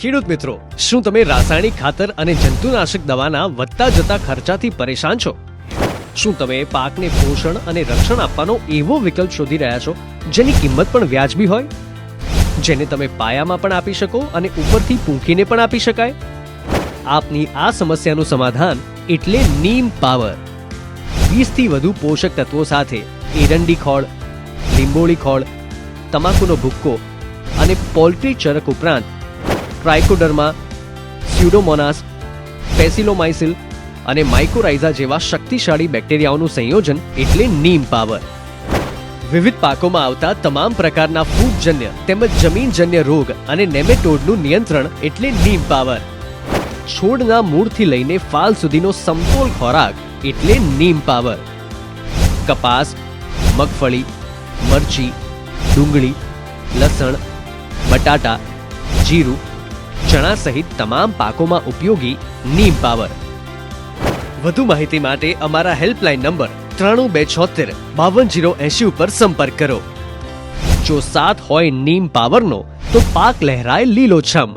ખેડૂત મિત્રો, શું તમે રાસાયણિક ખાતર અને જંતુનાશક દવાના વધતા જતા ખર્ચાથી પરેશાન છો? શું તમે પાકને પોષણ અને રક્ષણ આપવાનો એવો વિકલ્પ શોધી રહ્યા છો જેની કિંમત પણ વ્યાજબી હોય, જેને તમે પાયામાં પણ આપી શકો અને ઉપરથી પૂંખીને પણ આપી શકાય? આપની આ સમસ્યાનું સમાધાન એટલે નીમ પાવર. 20 થી વધુ પોષક તત્વો સાથે એરંડી ખોળ, લીંબોળી ખોળ, તમાકુનો ભુક્કો અને પોલ્ટ્રી ચરક ઉપરાંત ટ્રાઇકોડર્મા, સ્યુડોમોનાસ, પેસિલોમાઇસિલ અને માઇકોરાઇઝા જેવા શક્તિશાળી બેક્ટેરિયાઓનું સંયોજન એટલે નીમ પાવર. વિવિધ પાકોમાં આવતા તમામ પ્રકારના ફૂગજન્ય તેમજ જમીનજન્ય રોગ અને નેમેટોડનું નિયંત્રણ એટલે નીમ પાવર. છોડના મૂળથી લઈને ફાલ સુધીનો સમતોલ ખોરાક એટલે નીમ પાવર. કપાસ, મગફળી, મરચી, ડુંગળી, લસણ, બટાટા, જીરું, ચણા સહિત તમામ પાકોમાં ઉપયોગી નીમ પાવર. વધુ માહિતી માટે અમારા હેલ્પલાઇન નંબર 9276 52080 ઉપર સંપર્ક કરો. જો સાથ હોય નીમ પાવરનો તો પાક લહેરાય લીલોછમ.